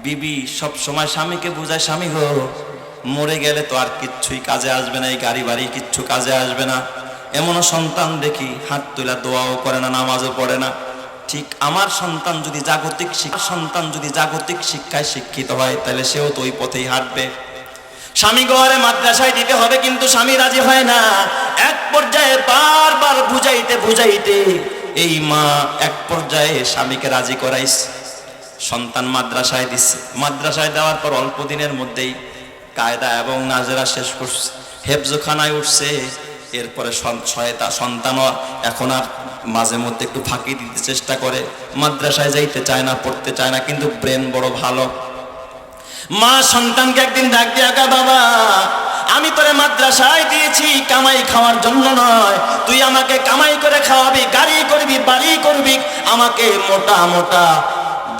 বিবি সব সময় স্বামীকে বোঝায়, স্বামী গো মরে গেলে তো আর কিচ্ছুই কাজে আসবে না, এই গাড়ি বাড়ি কিচ্ছু কাজে আসবে না। এমনও সন্তান দেখি হাত তুলা দোয়াও করে না, নামাজও পড়ে না। ঠিক আমার সন্তান যদি জাগতিক শিক্ষায় শিক্ষিত হয় তাহলে সেও তো ওই পথেই হাঁটবে। স্বামী ঘরে মাদ্রাসায় দিতে হবে, কিন্তু স্বামী রাজি হয় না। এক পর্যায়ে বারবার বুঝাইতে এই মা এক পর্যায়ে স্বামীকে রাজি করাইছে, সন্তান মাদ্রাসায় দিচ্ছে। মাদ্রাসায় দেওয়ার পর অল্প দিনের মধ্যেই কায়দা এবং নাজেরা শেষ করছে, হেফজখানায় উঠছে। এরপরে সন্তানও এখন আর মাঝে মধ্যে একটু ফাঁকি দিতে চেষ্টা করে, মাদ্রাসায় যাইতে চায় না, পড়তে চায় না, কিন্তু ব্রেন বড় ভালো। মা সন্তানকে একদিন ডাক দিয়ে, আগা বাবা, আমি তোরে মাদ্রাসায় দিয়েছি কামাই খাওয়ার জন্য নয়, তুই আমাকে কামাই করে খাওয়াবি, গাড়ি করবি, বাড়ি করবি, আমাকে মোটা মোটা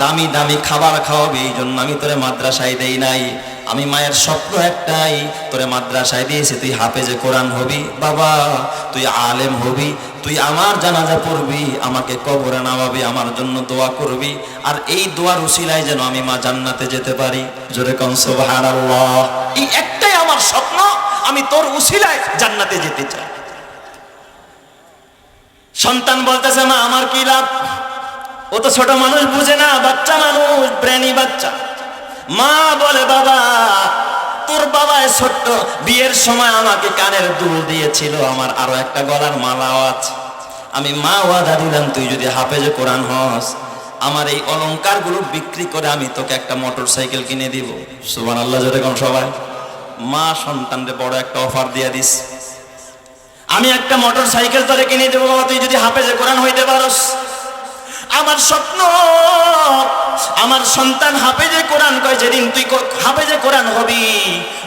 দামি দামি খাবার খাওয়াবি, এই জন্য আমি তোরে মাদ্রাসায় দেই নাই। আমি মায়ের স্বপ্ন একটাই, তোরে মাদ্রাসায় দিয়েছি তুই হাফেজে কোরআন হবি, বাবা তুই আলেম হবি, তুই আমার জানাজা পড়বি, আমাকে কবরে নামাবি, আমার জন্য দোয়া করবি, আর এই দোয়ার উসিলায় যেন আমি মা জান্নাতে যেতে পারি। জোরে কোন সুবহানাল্লাহ। এই একটাই আমার স্বপ্ন, আমি তোর উসিলায় জান্নাতে যেতে চাই। সন্তান বলতেছে, মা আমার কি লাভ, ও তো ছোট মানুষ, বুঝে না, বাচ্চা মানুষ, ব্রেনি বাচ্চা। মা বলে, বাবা তোর বাবা ছোট্ট বিয়ের সময় আমাকে কানের দুল দিয়েছিল, আমার আরো একটা গলার মালাও আছে, আমি মা ওয়াদা দিলাম তুই যদি হাফেজে কোরআন হস, আমার এই অলংকার গুলো বিক্রি করে আমি তোকে একটা মোটর সাইকেল কিনে দিব। সুবহানাল্লাহ, যেরকম সবাই। মা সন্তানকে বড় একটা অফার দিয়ে দিস, আমি একটা মোটর সাইকেল তোরে কিনে দেবো বাবা, তুই যদি হাফেজে কোরআন হইতে পারস। আমার স্বপ্ন আমার সন্তান হাফেজে কোরআন কয়, যেদিন তুই হাফেজে কোরআন হবি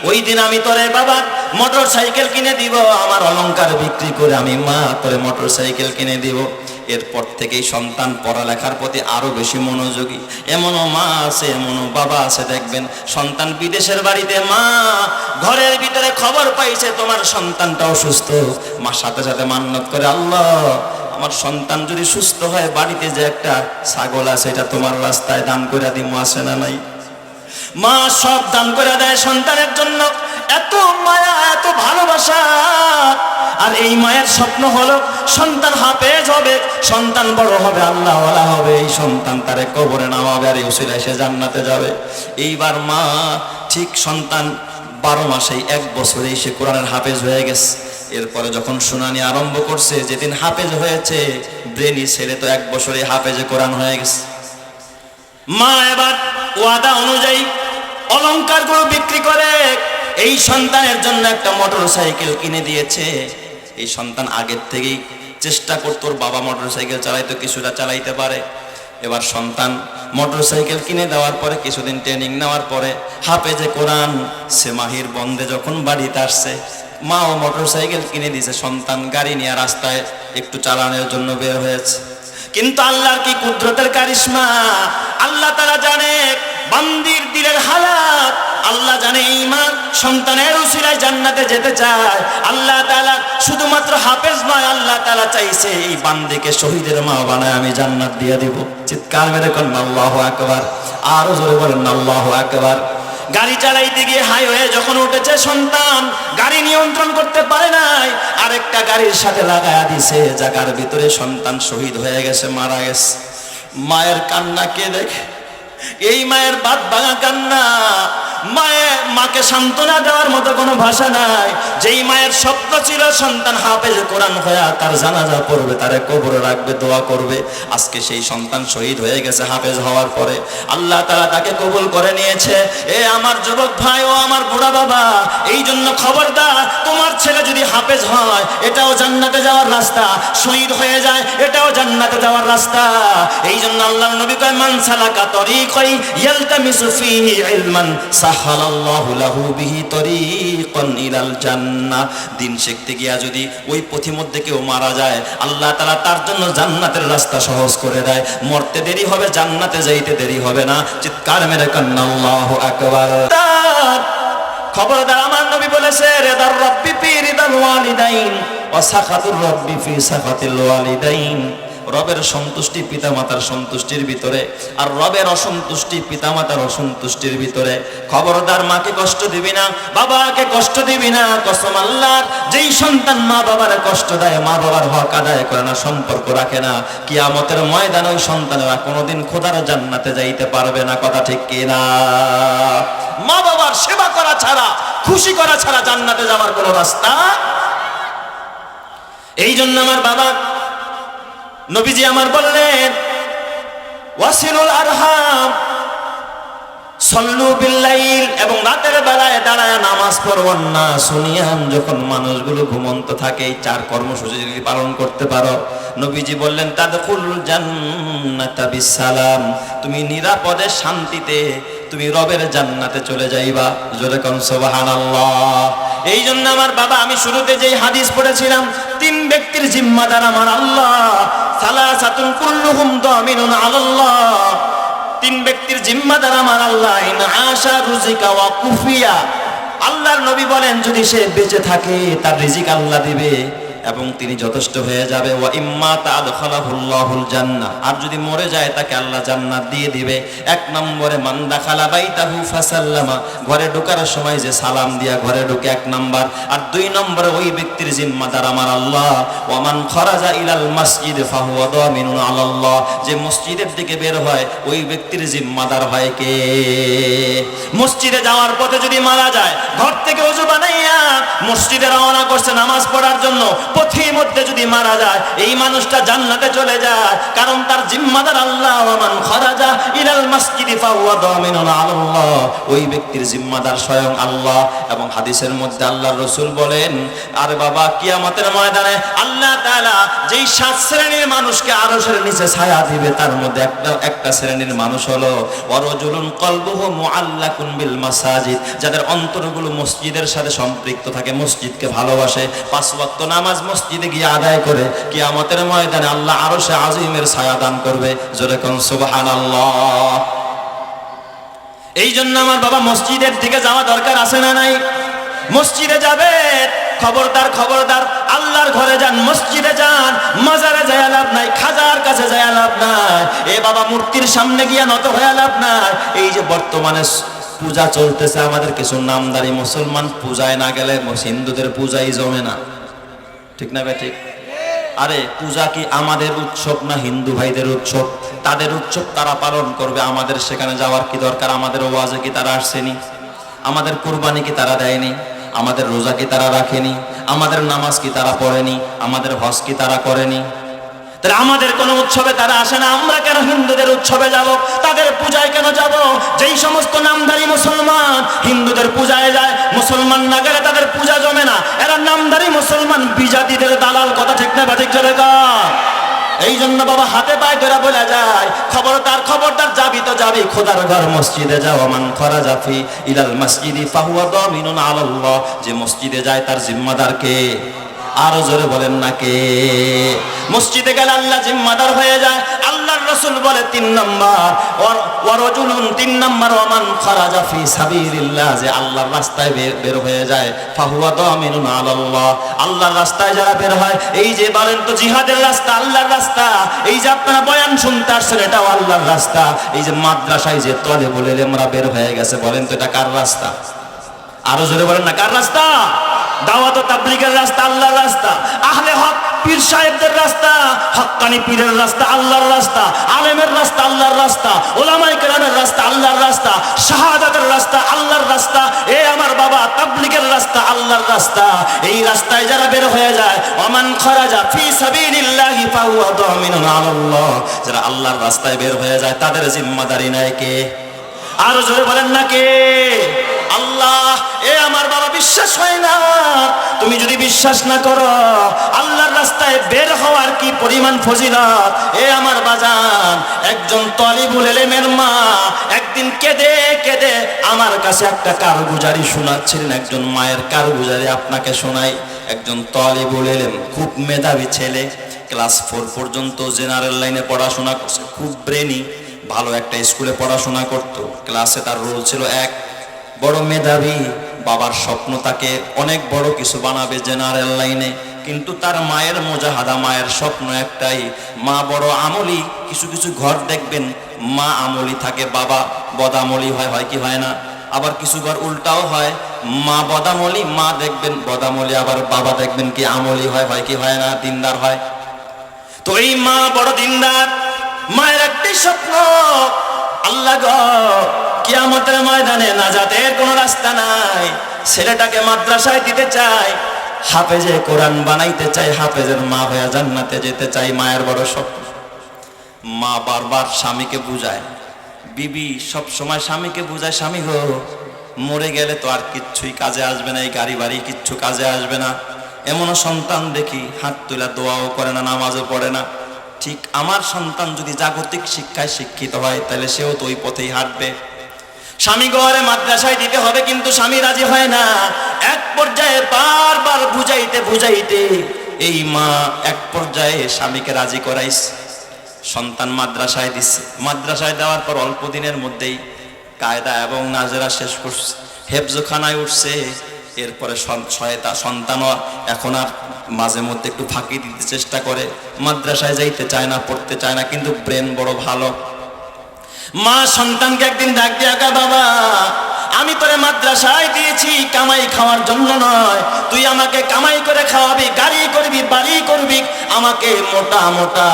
ওই দিন আমি তোরে বাবা মোটর সাইকেল কিনে দিব, আমার অলংকার বিক্রি করে আমি মা তোরে মোটর সাইকেল কিনে দিব। এরপর থেকেই সন্তান পড়ালেখার প্রতি আরো বেশি মনোযোগী। এমনও মা আছে, এমনও বাবা আছে, দেখবেন সন্তান বিদেশের বাড়িতে, মা ঘরের ভিতরে খবর পাইছে তোমার সন্তানটা অসুস্থ, মা সাথে সাথে মান্নত করে, আল্লাহ আমার সন্তান যদি সুস্থ হয়, বাড়িতে যে একটা ছাগল আছে এটা তোমার রাস্তায় দান করে দিব, আছে না নাই? মা সব দান করে দেয় সন্তানের জন্য, এত মায়া, এত ভালোবাসা। আর এই মায়ের স্বপ্ন হলো সন্তান হাফেজ হবে, সন্তান বড় হবে, আল্লাহওয়ালা হবে, এই সন্তান তারে কবরে নামাবে, আর এই উসিলায় সে জান্নাতে যাবে। এইবার মা ঠিক সন্তান 12 মাসেই 1 বছরেই সে কোরআনের হাফেজ হয়ে গেছে। এরপরে যখন শুনানি আরম্ভ করছে, যেদিন হাফেজ হয়েছে, ব্রেনি ছেলে তো 1 বছরে হাফেজে কোরআন হয়ে গেছে। মা এবার ওয়াদা অনুযায়ী অলংকারগুলো বিক্রি করে এই সন্তানের জন্য একটা মোটর সাইকেল কিনে দিয়েছে। এই সন্তান আগের থেকেই চেষ্টা করত, ওর বাবা মোটর সাইকেল চালাইতো, কিছুটা চালাইতে পারে। এবার সন্তান মোটর সাইকেল কিনে দেওয়ার পরে কিছুদিন ট্রেনিং নেওয়ার পরে হাফেজে কোরআন সেমাহির বন্ধে যখন বাড়িতে আসছে, মাও মোটর সাইকেল কিনে দিয়েছে, সন্তান গাড়ি নিয়ে রাস্তায় একটু চালানোর জন্য বের হয়েছে। কিন্তু আল্লাহর কি কুদরতের কারিশমা, আল্লাহ তাআলা জানে বান্দির দিলের হালাত, আল্লাহ জানে এই মা সন্তানের উসিলায় জান্নাতে যেতে চায়। আল্লাহ তাআলা শুধুমাত্র হাফেজ নয়, আল্লাহ তাআলা চাইছে এই বান্দিকে শহীদের মা বানায় আমি জান্নাত দিয়ে দিব। চিৎকার মেরে করেন আল্লাহু আকবার, আরো জোরে বলেন আল্লাহু আকবার। গাড়ি চালাইতে গিয়ে হাইওয়ে যখন উঠেছে, সন্তান গাড়ি নিয়ন্ত্রণ করতে পারে নাই, আরেকটা গাড়ির সাথে লাগায়া দিছে, জায়গার ভিতরে সন্তান শহীদ হয়ে গেছে, মারা গেছে। মায়ের কান্না কে দেখে? এই মায়ের বাদ ভাঙা কান্না। মাকে সান্ত্বনা দেওয়ার মতো কোনো ভাষা নাই। যেই মায়ের স্বপ্ন ছিল সন্তান হাফেজ কোরআন হয়ে তার জানাজা পড়বে, তারে কবরে রাখবে, দোয়া করবে, আজকে সেই সন্তান শহীদ হয়ে গেছে হাফেজ হওয়ার পরে। আল্লাহ তাআলা তাকে কবুল করে নিয়েছে। এ আমার যুবক ভাই, ও আমার বুড়া বাবা, এই জন্য খবরদার, তোমার ছেলে যদি হাফেজ হয় এটাও জান্নাতে যাওয়ার রাস্তা, শহীদ হয়ে যায় এটাও জান্নাতে যাওয়ার রাস্তা। এই জন্য আল্লাহর নবী কয়, মান সালাকা তরিকাই ইয়ালতামিসু ফীহি ইলমান সাহালাল্লাহু লাহু বিহি তরিকান ইলাল জান্নাহ। দিন শিখতে গিয়া যদি ওই পথি মধ্যে কেউ মারা যায়, আল্লাহ তাআলা তার জন্য জান্নাতের রাস্তা সহজ করে দেয়। মরতে দেরি হবে, জান্নাতে যাইতে দেরি হবে না। চিৎকার মেরে কান্না আল্লাহু আকবার। খবরদার, আমার নবী বলেছে, রিদার রাব্বি ফি রিদাল ওয়ালিদাইন ওয়া সাখাতুর রাব্বি ফি সাখাতিল ওয়ালিদাইন। রবের সন্তুষ্টি পিতামাতার সন্তুষ্টির ভিতরে, আর রবের অসন্তুষ্টি পিতামাতার অসন্তুষ্টির ভিতরে। খবরদার মাকে কষ্ট দিবি না, বাবাকে কষ্ট দিবি না। কসম আল্লাহর, যেই সন্তান মা বাবার কষ্ট দেয়, মা বাবার হক আদায় করে না, সম্পর্ক রাখে না, কিয়ামতের ময়দানে ওই সন্তানেরা কোনোদিন খোদার জান্নাতে যাইতে পারবে না। কথা ঠিক কিনা? মা বাবার সেবা করা ছাড়া, খুশি করা ছাড়া জান্নাতে যাওয়ার কোনো রাস্তা। এই জন্য আমার বাবা নবীজি আমার বললেন, ওয়াসিলুল আরহাম, সল্লু বিল্লাইল, এবং রাতের বেলায় দাঁড়ায় নামাজ পড়বেন না শুনিয়াম। যখন মানুষগুলো ঘুমন্ত থাকে, এই 4 কর্মসূচি যদি পালন করতে পারো, নবীজি বললেন তাদখুলুল জান্নাতা বিসালাম, তুমি নিরাপদে শান্তিতে তুমি রবের জান্নাতে চলে যাইবা। জোরে কোন সুবহানাল্লাহ। এই জন্য আমার বাবা, আমি শুরুতে যেই হাদিস পড়েছিলাম, 3 ব্যক্তির জিম্মাদার আমার আল্লাহ। সালাসাতুন কুল্লুহুম দামিনুন আলাল্লাহ, 3 ব্যক্তির জিম্মাদার আমার আল্লাহ। ইন আশা রুজিকা ওয়া কুফিয়া, আল্লাহর নবী বলেন যদি সে বেঁচে থাকে তার রিজিক আল্লাহ দিবে এবং তিনি যথেষ্ট হয়ে যাবে। ওয়া ইম্মা তাদখালাহুল্লাহুল জান্নাহ, আর যদি মরে যায় তাকে আল্লাহ জান্নাত দিয়ে দিবে। 1 নম্বরে মান দাখালা বাইতাহু ফাসাল্লামা, ঘরে ঢোকার সময় যে সালাম দিয়া ঘরে ঢুকে 1 নম্বর। আর 2 নম্বরে ওই ব্যক্তির জিম্মাদার আমার আল্লাহ। ওয়া মান খারাজা ইলাল মাসজিদ ফাহুয়া দামিনুন আলাল্লাহ, যে মসজিদের দিকে বের হয় ওই ব্যক্তির জিম্মাদার হয় কে? মসজিদে যাওয়ার পথে যদি মারা যায়, ঘর থেকে ওযু বানাইয়া মসজিদে রওনা করছে নামাজ পড়ার জন্য, পথের মধ্যে যদি মারা যায়, এই মানুষটা জান্নাতে চলে যায়, কারণ তার জিম্মাদার আল্লাহ। ওয়া মান খারাজা ইলাল মাসজিদি ফাহুয়া দামিনুন আলাল্লাহ, ওই ব্যক্তির জিম্মাদার স্বয়ং আল্লাহ। এবং হাদিসের মধ্যে আল্লাহর রাসূল বলেন, আরে বাবা, কিয়ামতের ময়দানে আল্লাহ তাআলা যেই 7 শ্রেণীর মানুষকে আরশের নিচে ছায়া দিবে, তার মধ্যে একটা শ্রেণীর মানুষ হলো ওয়ারাজুলুন কলবুহু মুআল্লাকুন বিল মাসাজিদ, যাদের অন্তরগুলো মসজিদের সাথে সম্পৃক্ত থাকে, মসজিদকে ভালোবাসে, 5 ওয়াক্ত নামাজ মসজিদে গিয়ে আদায় করে, কিয়ামতের ময়দানে আল্লাহ আরশে আজিমের ছায়া দান করবে। জোরে কোন সুবহানাল্লাহ। এই জন্য আমার বাবা, মসজিদের দিকে যাওয়া দরকার আছে না নাই? মসজিদে যাবে, খবরদার খবরদার, আল্লাহর ঘরে যান, মসজিদে যান। মাজারে যায় লাভ নাই, খাজার কাছে যায় লাভ নাই, এ বাবা মূর্তির সামনে গিয়া নত হয়ে লাভ নাই। এই যে বর্তমানে পূজা চলতেছে, আমাদের কিছু নামদারি মুসলমান পূজায় না গেলে হিন্দুদের পূজাই জমে না। ঠিক না ভাই? ঠিক। আরে পূজা কি আমাদের উৎসব না হিন্দু ভাইদের উৎসব? তাদের উৎসব তারা পালন করবে, আমাদের সেখানে যাওয়ার কি দরকার? আমাদের ওয়াজে কি তারা আসছেনি? আমাদের কুরবানি কি তারা দেয়নি? আমাদের রোজা কি তারা রাখেনি? আমাদের নামাজ কি তারা পড়েনি? আমাদের হজ কি তারা করেনি? তাহলে আমাদের কোন উৎসবে তারা আসে না, আমরা কেন হিন্দুদের উৎসবে যাব? তাদের পূজায় কেন যাব? যেই সমস্ত নামধারী মুসলমান হিন্দুদের পূজায় যায়, মুসলমান না গেলে তাদের পূজা জমে না, এরা নামধারী মুসলমান, বিজাতিদের দালাল। কথা ঠিক না বাঠিক? চলে গা। এই জন্য বাবা হাতে পায়ে ধরে বলে যায়, খবরদার খবরদার, যাবি তো যাবি খোদার ঘর, মসজিদে যাও। মান খারাজা ফি ইলাল মাসজিদি ফাহুয়া দামিনুন আলাল্লাহ, যে মসজিদে যায় তার জিম্মাদার কে? আরো জোরে বলেন না কে? মসজিদে গেলে আল্লাহ জিম্মাদার হয়ে যায়। আল্লাহর রাসূল বলে 3 নম্বর, ওয়ারাজুলুন, 3 নম্বর, ওয়ামান খারাজা ফি সাবিলিল্লাহ, যে আল্লাহর রাস্তায় বের হয়ে যায়, ফাহুয়া দামিনুন আলাল্লাহ, আল্লাহর রাস্তায় যারা বের হয়, এই যে বলেন তো জিহাদের রাস্তা আল্লাহর রাস্তা, এই যে আপনারা বয়ান শুনতে আসছেন এটাও আল্লাহর রাস্তা, এই যে মাদ্রাসায় যে তালেবুল ইলমরা বের হয়ে গেছে, বলেন তো এটা কার রাস্তা? আরো জোরে বলেন না, কার রাস্তা? দাওয়াত ও তাবলীগের রাস্তা আল্লাহর রাস্তা, আহলে হক পীর সাহেবদের রাস্তা, হক্কানি পীরের রাস্তা আল্লাহর রাস্তা, আলেমের রাস্তা আল্লাহর রাস্তা, উলামায়ে কেরামের রাস্তা আল্লাহর রাস্তা, শাহাদাতের রাস্তা আল্লাহর রাস্তা। এ আমার বাবা, তাবলীগের রাস্তা আল্লাহর রাস্তা। এই রাস্তায় যারা বের হয়ে যায়, ওমান খারাজা ফি সাবিলিল্লাহি ফাহুয়া দামিনুন আলাল্লাহ, যারা আল্লাহর রাস্তায় বের হয়ে যায় তাদের জিম্মাদারি নেয় কে? আরো জোরে বলেন না কে? আল্লাহ। এ আমার বাবা, বিশ্বাস হয় না? তুমি যদি বিশ্বাস না করো আল্লাহর রাস্তায় বের হওয়ার কি পরিমাণ ফজিলত, এ আমার বাজান, একজন তালিবুল ইলমের মা একদিন কেঁদে কেঁদে আমার কাছে একটা কারগুজারি শোনাচ্ছিলেন। একজন মায়ের কারগুজারি আপনাকে শোনাই। একজন তালিবুল ইলম, খুব মেধাবী ছেলে, ক্লাস 4 পর্যন্ত জেনারেল লাইনে পড়াশোনা করছে, খুব ব্রেনি, ভালো একটা স্কুলে পড়াশোনা করতো। ক্লাসে তার রোল ছিল 1, বড় মেধাবী। বাবার স্বপ্ন তাকে অনেক বড় কিছু বানাবে জেনারেল লাইনে, কিন্তু তার মায়ের মুজাহাদা, মায়ের স্বপ্ন একটাই, মা বড় আমলি। কিছু কিছু ঘর দেখবেন মা আমলি থাকে, বাবা বদামলি হয়, হয় কি হয় না? আবার কিছু ঘর উল্টাও হয়, মা বদামলি, মা দেখবেন বদামলি, আবার বাবা দেখবেন কি আমলি হয়, হয় কি হয় না? দিনদার হয়। তো এই মা বড় দিনদার, মায়ের একটি স্বপ্ন, আল্লাহ গো কিয়ামতের ময়দানে নাজাতের কোনো রাস্তা নাই, ছেলেটাকে মাদ্রাসায় দিতে চাই, হাফেজে কোরআন বানাইতে চাই, হাফেজের মা হয়ে জান্নাতে যেতে চাই। মায়ের বড় স্বপ্ন। মা বারবার স্বামীকে বুঝায়, বিবি সব সময় স্বামীকে বুঝায়, স্বামী গো মরে গেলে তো আর কিচ্ছুই কাজে আসবে না, এই গাড়ি বাড়ি কিচ্ছু কাজে আসবে না। এমনও সন্তান দেখি হাত তুলা দোয়াও করে না, নামাজও পড়ে না। ঠিক আমার সন্তান যদি জাগতিক শিক্ষায় শিক্ষিত হয় তাহলে সেও তো ওই পথেই হাঁটবে। স্বামী ঘরে মাদ্রাসায় দিতে হবে, কিন্তু স্বামী রাজি হয় না। এক পর্যায়ে বারবার বুঝাইতে বুঝাইতে এই মা এক পর্যায়ে স্বামীকে রাজি করাইছে, সন্তান মাদ্রাসায় দিচ্ছে। মাদ্রাসায় দেওয়ার পর অল্প দিনের মধ্যেই কায়দা এবং নাজেরা শেষ করছে, হেফজখানায় উঠছে। এরপরে সন্তানও এখন আর মাঝে মধ্যে একটু ফাঁকি দিতে চেষ্টা করে, মাদ্রাসায় যাইতে চায় না, পড়তে চায় না, কিন্তু ব্রেন বড় ভালো। মা সন্তানকে একদিন ডাক দিয়ে, আগা বাবা আমি তোরে মাদ্রাসায় দিয়েছি কামাই খাওয়ার জন্য নয়, তুই আমাকে কামাই করে খাওয়াবি, গাড়ি করবি, বাড়ি করবি, আমাকে মোটা মোটা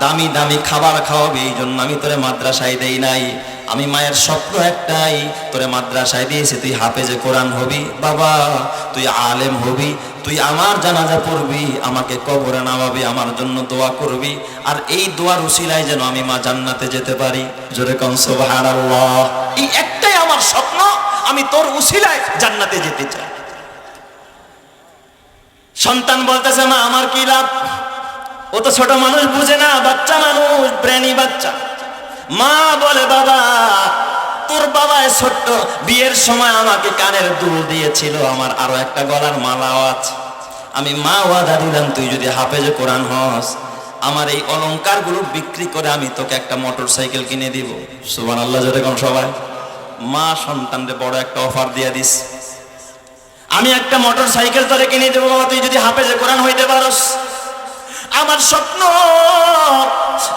দামি দামি খাবার খাওয়াবি, এই জন্য আমি তোরে মাদ্রাসায় দেই নাই। আমি মায়ের স্বপ্ন একটাই, তোরে মাদ্রাসায় দিয়েছি, তুই হাফেজে কোরআন হবি বাবা, তুই আলেম হবি, তুই আমার জানাজা পড়বি, আমাকে কবরে নামাবি, আমার জন্য দোয়া করবি, আর এই দোয়ার উসিলায় যেন আমি মা জান্নাতে যেতে পারি। জোরে কোন সুবহানাল্লাহ। এই একটাই আমার স্বপ্ন, আমি তোর উসিলায় জান্নাতে যেতে চাই। সন্তান বলতেছে, মা আমার কি লাভ? ও তো ছোট মানুষ, বুঝে না, বাচ্চা মানুষ, ব্রেনি বাচ্চা। মা বলে, বাবা তোর বাবা ছোট্ট বিয়ের সময় আমাকে কানের দুল দিয়েছিল, আমার আরো একটা গলার মালাও আছে, আমি মা ওয়াদা দিলাম তুই যদি হাফেজে কোরআন হস, আমার এই অলংকার গুলো বিক্রি করে আমি তোকে একটা মোটর সাইকেল কিনে দিব। সুবহানাল্লাহ, জোরে কোন সবাই। মা সন্তানকে বড় একটা অফার দিয়ে দিস, আমি একটা মোটর সাইকেল তোরে কিনে দেবো বাবা, তুই যদি হাফেজে কোরআন হইতে পারস। আমার স্বপ্ন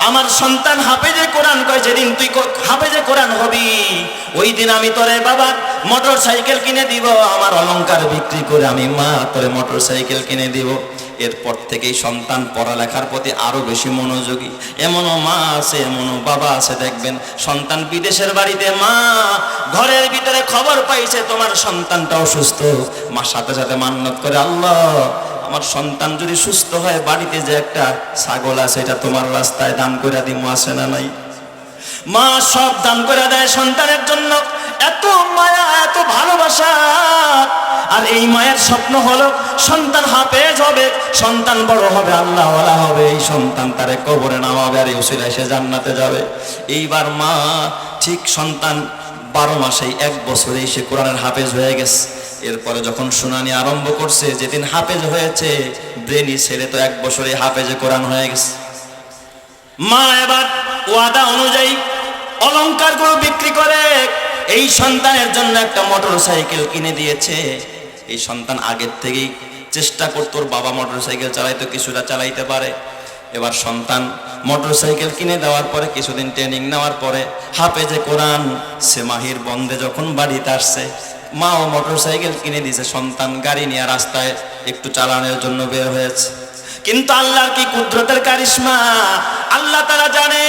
আমার সন্তান হাফেজে কোরআন, কয় যেদিন তুই হাফেজে কোরআন হবি ওই দিন আমি তোরে বাবা মোটর সাইকেল কিনে দিব, আমার অলংকার বিক্রি করে আমি মা তোরে মোটর সাইকেল কিনে দিব। এরপর থেকেই সন্তান পড়ালেখার প্রতি আরো বেশি মনোযোগী। এমনও মা আছে, এমনও বাবা আছে, দেখবেন সন্তান বিদেশের বাড়িতে, মা ঘরের ভিতরে খবর পাইছে তোমার সন্তানটা অসুস্থ, মা সাথে সাথে মান্নত করে, আল্লাহ আমার সন্তান যদি সুস্থ হয়, বাড়িতে যে একটা ছাগল আছে এটা তোমার রাস্তায় দান করে দিব, আছে না নাই? মা সব দান করে দেয় সন্তানের জন্য, এত মায়া, এত ভালোবাসা। আর এই মায়ের স্বপ্ন হলো সন্তান হাফেজ হবে, সন্তান বড় হবে, আল্লাহওয়ালা হবে, এই সন্তান তারে কবরে নামাবে, আর এই উসিলায় সে জান্নাতে যাবে। এইবার মা ঠিক সন্তান 12 মাসেই 1 বছরেই সে কোরআনের হাফেজ হয়ে গেছে। এরপরে যখন শুনানি আরম্ভ করছে, যেদিন হাফেজ হয়েছে, ব্রেনি ছেলে তো 1 বছরে হাফেজে কোরআন হয়ে গেছে। মা এবার ওয়াদা অনুযায়ী অলংকারগুলো বিক্রি করে এই সন্তানের জন্য একটা মোটর সাইকেল কিনে দিয়েছে। এই সন্তান আগের থেকেই চেষ্টা করতো, ওর বাবা মোটর সাইকেল চালাইতো, কিছুটা চালাইতে পারে। এবার সন্তান মোটর সাইকেল কিনে দেওয়ার পরে কিছুদিন ট্রেনিং নেওয়ার পরে হাফেজে কোরআন সেমাহির বন্ধে যখন বাড়িতে আসছে, মাও মোটর সাইকেল কিনে দিয়েছে, সন্তান গাড়ি নিয়ে রাস্তায় একটু চালানোর জন্য বের হয়েছে। কিন্তু আল্লাহর কি কুদরতের কারিশমা, আল্লাহ তাআলা জানে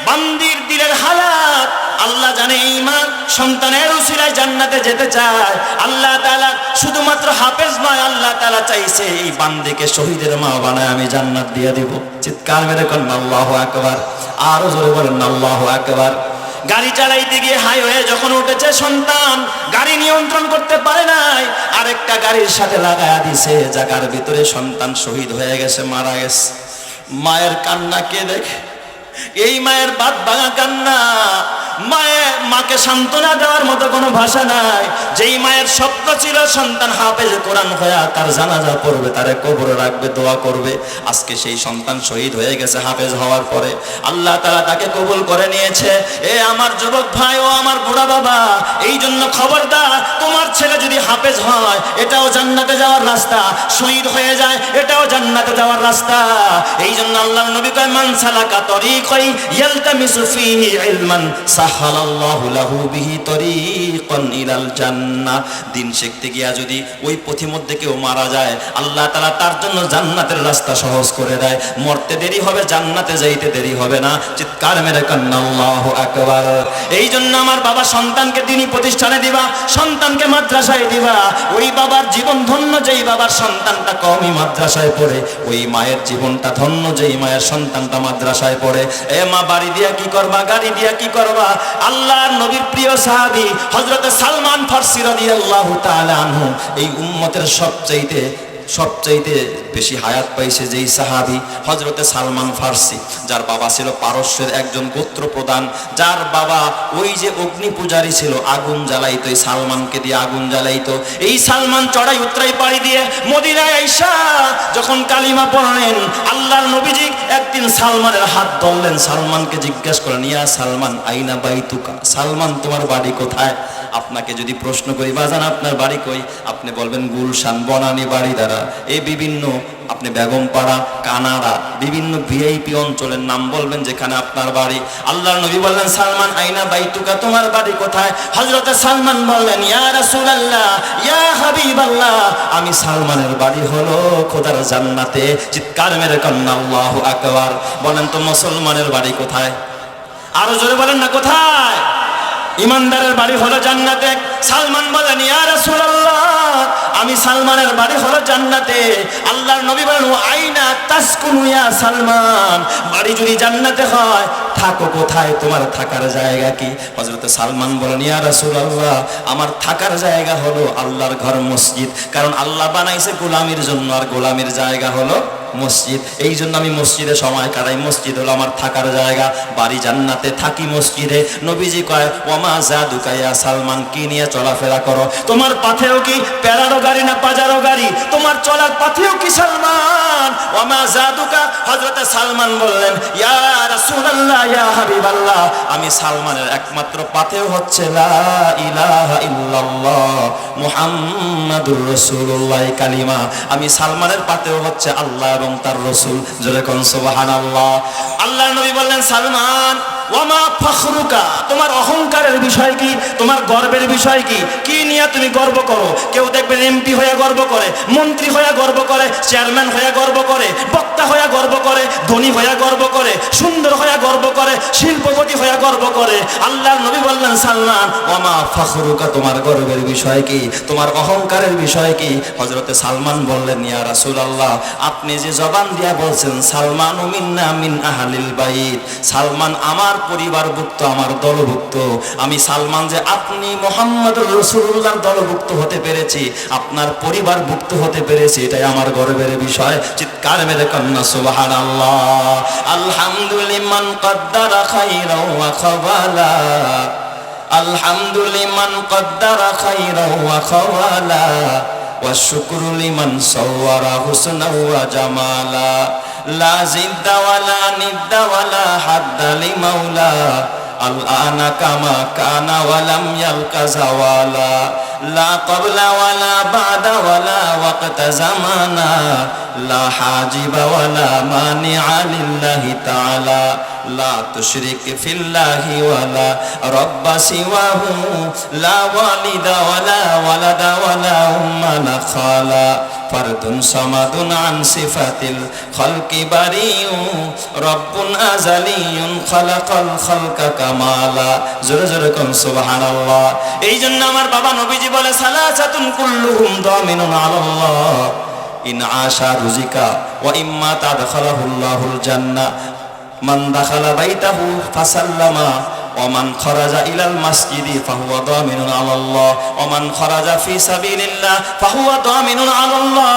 বান্দির দিলের হালাত, আল্লাহ জানে এই মা সন্তানের উসিলায় জান্নাতে যেতে চায়। আল্লাহ তাআলা শুধুমাত্র হাফেজ নয়, আল্লাহ তাআলা চাইছে এই বান্দিকে শহীদের মা বানায় আমি জান্নাত দিয়ে দিব। চিৎকার মেরে বলেন আল্লাহু আকবার, আরো জোরে বলেন আল্লাহু আকবার। গাড়ি চালাইতে গিয়ে হাইওয়ে যখন উঠেছে, সন্তান গাড়ি নিয়ন্ত্রণ করতে পারে নাই, আরেকটা গাড়ির সাথে লাগায়া দিছে, জায়গার ভিতরে সন্তান শহীদ হয়ে গেছে, মারা গেছে। মায়ের কান্না কে দেখে? এই মায়ের বাদ ভাঙা কান্না। মাকে সান্ত্বনা দেওয়ার মতো কোনো ভাষা নাই। যেই মায়ের স্বপ্ন ছিল সন্তান হাফেজ কোরআন হয়ে তার জানাজা পড়বে, তারে কবরে রাখবে, দোয়া করবে, আজকে সেই সন্তান শহীদ হয়ে গেছে হাফেজ হওয়ার পরে। আল্লাহ তাআলা তাকে কবুল করে নিয়েছে। এ আমার যুবক ভাই, ও আমার বুড়া বাবা, এই জন্য খবরদার, তোমার ছেলে যদি হাফেজ হয় এটাও জান্নাতে যাওয়ার রাস্তা, শহীদ হয়ে যায় এটাও জান্নাতে যাওয়ার রাস্তা। এই জন্য আল্লাহর নবী কয় মান সালাকা তরিকাই ইয়ালতামিসু ফীহি ইলমান সাহালাল্লাহু লাহু বিহি তরিকান ইলাল জান্নাহ। দিন শিখতে গিয়া যদি ওই পথির মধ্যে কেউ মারা যায়, আল্লাহ তাআলা তার জন্য জান্নাতের রাস্তা সহজ করে দেয়। মরতে দেরি হবে, জান্নাতে যাইতে দেরি হবে না। চিৎকার মেরে কান্না আল্লাহু আকবার। এই জন্য আমার বাবা সন্তানকে দ্বীনি প্রতিষ্ঠানে দিবা, সন্তানকে মাদ্রাসায় দিবা। ওই বাবার জীবন ধন্য যেই বাবার সন্তানটা কওমি মাদ্রাসায় পড়ে, ওই মায়ের জীবনটা ধন্য যেই মায়ের সন্তানটা মাদ্রাসায় পড়ে। এ মা, বাড়ি দিয়া কি করবা, গাড়ি দিয়া কি করবা? আল্লাহর নবীর প্রিয় সাহাবী হযরত সালমান ফারসি রাদিয়াল্লাহু তাআলা আনহু, এই উম্মতের সবচাইতে বেশি হায়াত পাইছে যেই সাহাবী হযরতে সালমান ফারসি, যার বাবা ছিল পারস্যের একজন গোত্র প্রধান, যার বাবা ওই যে অগ্নি পূজারী ছিল, আগুন জ্বালাইতো, এই সালমানকে দিয়ে আগুন জ্বালাইতো। এই সালমান চড়াই উতরাই পাড়ি দিয়ে মদিনায় আইসা যখন কালিমা পড়লেন, আল্লাহর নবীজি একদিন সালমানের হাত ধরলেন, সালমানকে জিজ্ঞেস করলেন, ইয়া সালমান আইনা বাইতুকা, সালমান তোমার বাড়ি কোথায়? আপনাকে যদি প্রশ্ন করি বাজান আপনার বাড়ি কই, আপনি বলবেন গুলশান, বনানী, বাড়িধারা, এই বিভিন্ন আপনি বেগমপাড়া, কানাড়া, বিভিন্ন ভিআইপি অঞ্চলের নাম বলবেন যেখানে আপনার বাড়ি। আল্লাহর নবী বললেন সালমান আইনা বাইতুকা, তোমার বাড়ি কোথায়? হযরতে সালমান বললেন ইয়া রাসূলুল্লাহ, ইয়া হাবিবাল্লাহ, আমি সালমানের বাড়ি হলো খোদার জান্নাতে। চিৎকার মেরে কান্না আল্লাহু আকবার। বলেন তো মুসলমানের বাড়ি কোথায়? আরো জোরে বলেন না, কোথায়? ইমানদারের বাড়ি হলো জান্নাতে। সালমান বলেন ইয়া রাসূলুল্লাহ, আমি সালমানের বাড়ি হলো জান্নাতে। আল্লাহর নবী বলেন আইনা তাসকুনু ইয়া সালমান, বাড়ি যদি জান্নাতে হয় থাকো কোথায়, তোমার থাকার জায়গা কি? হযরত সালমান বলেন ইয়া রাসূলুল্লাহ, আমার থাকার জায়গা হলো আল্লাহর ঘর মসজিদ, কারণ আল্লাহ বানাইছে গোলামির জন্য, আর গোলামির জায়গা হলো মসজিদ। এই জন্য আমি মসজিদে সময় কাটাই, মসজিদ হলো আমার থাকার জায়গা। বাড়ি জান্নাতে, থাকি মসজিদে। নবীজি কয় ওমা জাদুকা ইয়া সালমান, কি নিয়ে চলাফেরা করো? তোমার পাথেও কি প্যারারো গাড়ি না পাজারো গাড়ি? তোমার চলার পাথেও কি সালমান? ওমা জাদুকা। হযরতে সালমান বললেন ইয়া রাসূলুল্লাহ, ইয়া হাবিবাল্লাহ, আমি সালমানের একমাত্র পাথেও হচ্ছে লা ইলাহা ইল্লাল্লাহ মুহাম্মাদুর রাসূলুল্লাহ কালিমা। আমি সালমানের পাথেও হচ্ছে আল্লাহ এবং তার রাসূল। জোরে কোন সুবহানাল্লাহ। আল্লাহর নবী বললেন সালমান ওয়ামা ফখরুকা, তোমার অহংকারের বিষয় কি, তোমার গর্বের বিষয় কি, কি নিয়ে তুমি গর্ব করো? কেউ দেখবেন এমপি হয়ে গর্ব করে, মন্ত্রী হয়ে গর্ব করে, চেয়ারম্যান হয়ে গর্ব করে, বক্তা হয়ে গর্ব করে, ধনী হয়ে গর্ব করে, সুন্দর হয়ে গর্ব করে, শিল্পপতি হয়ে গর্ব করে। আল্লাহর নবী বললেন সালমান ওয়ামা ফখরুকা, তোমার গর্বের বিষয় কি, তোমার অহংকারের বিষয় কি? হযরতে সালমান বললেন ইয়া রাসূলুল্লাহ, আপনি যে জবান দিয়া বলছেন সালমানু মিন্না মিন আহলিল বাইত, সালমান আমার পরিবারভুক্ত, আমার দলভুক্ত, আমি সালমান যে আপনি মুহাম্মদুর রাসূলুল্লাহর দলভুক্ত হতে পেরেছি, আপনার পরিবারভুক্ত হতে পেরেছি, এটাই আমার গর্বের বিষয়। চিৎকার মেরে কান্না সুবহানাল্লাহ। আলহামদুলিমান কদ্দারা খাইরাও ওয়া খাওয়ালা, আলহামদুলিমান কদ্দারা খাইরাও ওয়া খাওয়ালা, ওয়া শুকরু লিমান সাওয়ারা হুসনাও ওয়া জামালা, লা জিদ্দা ওয়ালা নিদ্দা ওয়ালা হাদ্দা লিমাওলা, আল আনা কামা কানা ওয়ালাম ইয়ালকা জাওয়ালা, লা ক্বাবলা ওয়ালা বা'দা ওয়ালা ওয়াক্তা জামানা, লা হাজিবা ওয়ালা মানিআ লিল্লাহি তাআলা, লা তুশরিক ফিল্লাহি ওয়ালা রাব্বা সিওয়াহু, লা ওয়ালিদা ওয়ালা ওয়ালাদা ওয়ালা উম্মা লা খালা, ফারদুন সামাদুন আন সিফাতিল খালকি বারিউ, রব্বুন আযালিয়ুন খালাকাল খালকা কামালা। জোরে জোরে কোন সুবহানাল্লাহ। এই জন্য আমার বাবা নবীজি বলে সালাসাতুন কুল্লুহুম দামিনুন আলাল্লাহ, ইন আশা রুজিকা ওয়া ইম্মা তাদখালাহুল্লাহুল জান্নাহ, মান দাখালা বাইতাহু ফাসাল্লামা, ওমান খরাজা ইলাল মাসজিদি ফাহুয়া দামিনুন আলাল্লাহ, ওমান খরাজা ফি সাবিলিল্লাহ ফাহুয়া দামিনুন আলাল্লাহ।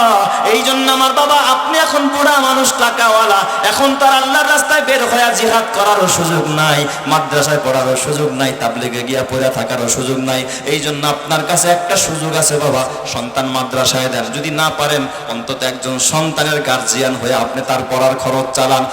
এই জন্য আমার বাবা, আপনি এখন বুড়া মানুষ, টাকাওয়ালা, এখন তার আল্লাহর রাস্তায় বের হয়ে জিহাদ করারও সুযোগ নাই, মাদ্রাসায় পড়ারও সুযোগ নাই, তাবলীগে গিয়া পড়ে থাকারও সুযোগ নাই। এই জন্য আপনার কাছে একটা সুযোগ আছে বাবা, সন্তান মাদ্রাসায় দেন। যদি না পারেন অন্তত একজন সন্তানের গার্জিয়ান হয়ে আপনি তার পড়ার খরচ চালান।